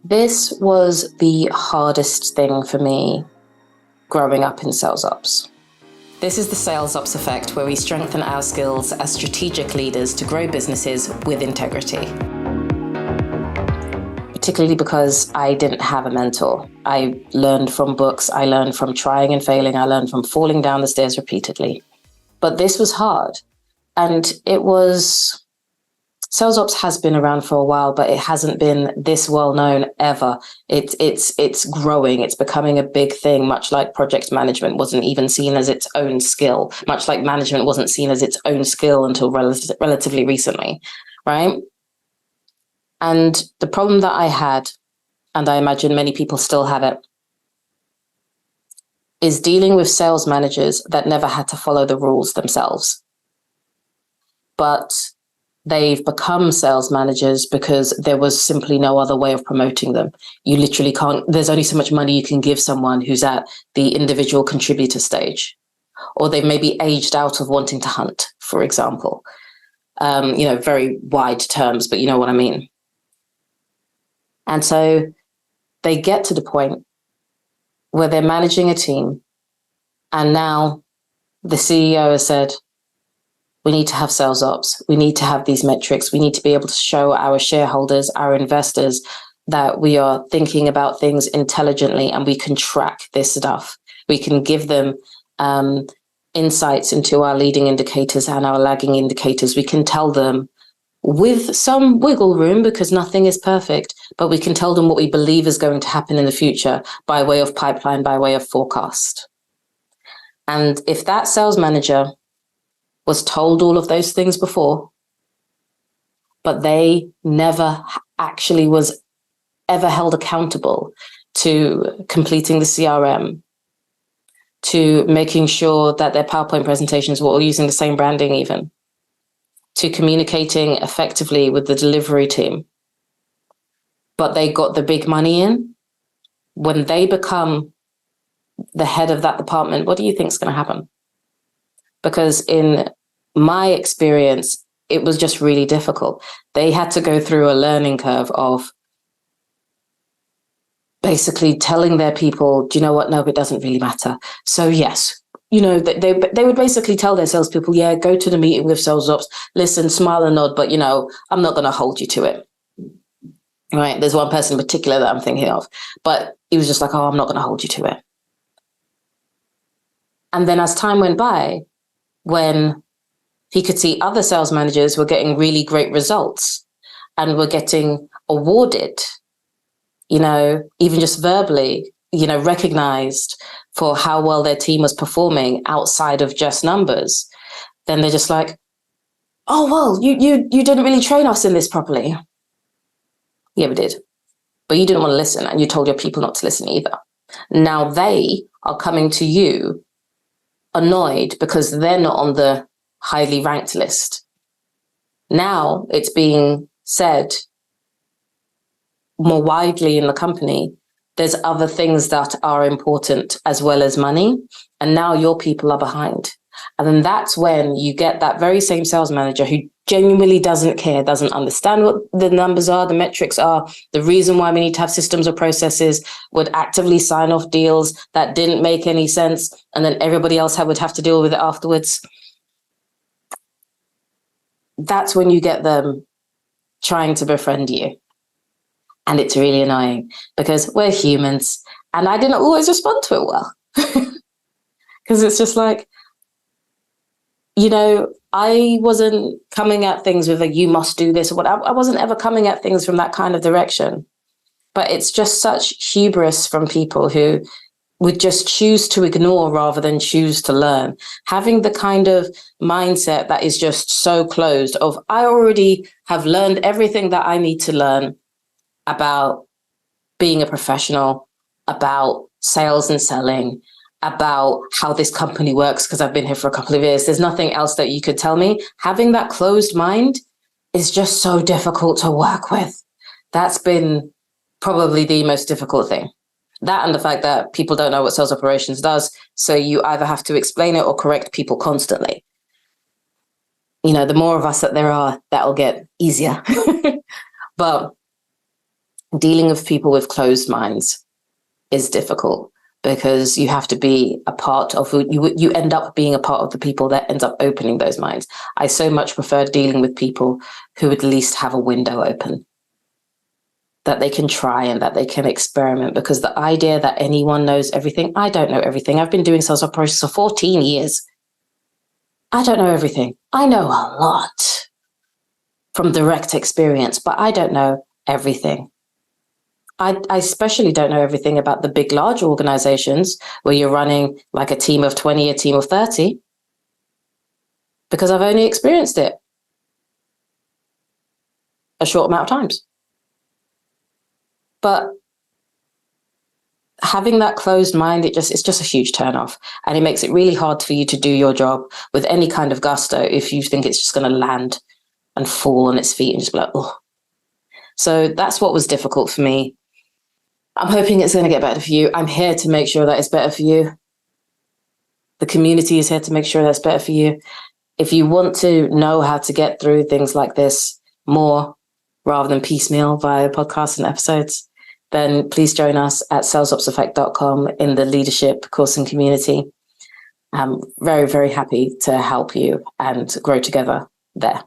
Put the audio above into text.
This was the hardest thing for me growing up in sales ops. This is the sales ops effect, where we strengthen our skills as strategic leaders to grow businesses with integrity. Particularly because I didn't have a mentor. I learned from books, I learned from trying and failing, I learned from falling down the stairs repeatedly. But this was hard. And sales ops has been around for a while, but it hasn't been this well known ever. It's growing. It's becoming a big thing, much like project management wasn't even seen as its own skill, much like management wasn't seen as its own skill until relatively recently, right? And the problem that I had, and I imagine many people still have it, is dealing with sales managers that never had to follow the rules themselves. But they've become sales managers because there was simply no other way of promoting them. You literally can't, there's only so much money you can give someone who's at the individual contributor stage, or they've maybe aged out of wanting to hunt, for example. Very wide terms, but you know what I mean. And so they get to the point where they're managing a team, and now the CEO has said, we need to have sales ops. We need to have these metrics. We need to be able to show our shareholders, our investors, that we are thinking about things intelligently and we can track this stuff. We can give them insights into our leading indicators and our lagging indicators. We can tell them with some wiggle room, because nothing is perfect, but we can tell them what we believe is going to happen in the future by way of pipeline, by way of forecast. And if that sales manager was told all of those things before, but they never actually was ever held accountable to completing the CRM, to making sure that their PowerPoint presentations were all using the same branding even, to communicating effectively with the delivery team, but they got the big money in, when they become the head of that department, what do you think is going to happen? Because in my experience, it was just really difficult. They had to go through a learning curve of basically telling their people, do you know what? No, it doesn't really matter. So yes, they would basically tell their salespeople, yeah, go to the meeting with sales ops, listen, smile and nod, but I'm not going to hold you to it. Right? There's one person in particular that I'm thinking of, but he was just like, oh, I'm not going to hold you to it. And then as time went by, when he could see other sales managers were getting really great results and were getting awarded, even just verbally, recognized for how well their team was performing outside of just numbers, then they're just like, oh, well, you didn't really train us in this properly. Yeah, we did. But you didn't want to listen, and you told your people not to listen either. Now they are coming to you annoyed because they're not on the highly ranked list. Now it's being said more widely in the company, there's other things that are important as well as money, and now your people are behind. And then that's when you get that very same sales manager who genuinely doesn't care, doesn't understand what the numbers are, the metrics are, the reason why we need to have systems or processes, would actively sign off deals that didn't make any sense, and then everybody else would have to deal with it afterwards. That's when you get them trying to befriend you. And it's really annoying because we're humans, and I didn't always respond to it well. Because it's just like, I wasn't coming at things with you must do this or what. I wasn't ever coming at things from that kind of direction. But it's just such hubris from people who would just choose to ignore rather than choose to learn. Having the kind of mindset that is just so closed of, I already have learned everything that I need to learn about being a professional, about sales and selling, about how this company works because I've been here for a couple of years. There's nothing else that you could tell me. Having that closed mind is just so difficult to work with. That's been probably the most difficult thing. That and the fact that people don't know what sales operations does. So you either have to explain it or correct people constantly. The more of us that there are, that'll get easier. But dealing with people with closed minds is difficult because you have to be a part of you end up being a part of the people that ends up opening those minds. I so much prefer dealing with people who at least have a window open, that they can try and that they can experiment, because the idea that anyone knows everything, I don't know everything. I've been doing sales operations for 14 years. I don't know everything. I know a lot from direct experience, but I don't know everything. I especially don't know everything about the big, large organizations where you're running like a team of 20, a team of 30, because I've only experienced it a short amount of times. But having that closed mind, it's just a huge turnoff. And it makes it really hard for you to do your job with any kind of gusto if you think it's just going to land and fall on its feet and just be like, oh. So that's what was difficult for me. I'm hoping it's going to get better for you. I'm here to make sure that it's better for you. The community is here to make sure that's better for you. If you want to know how to get through things like this more rather than piecemeal via podcasts and episodes, then please join us at salesopseffect.com in the leadership course and community. I'm very, very happy to help you and grow together there.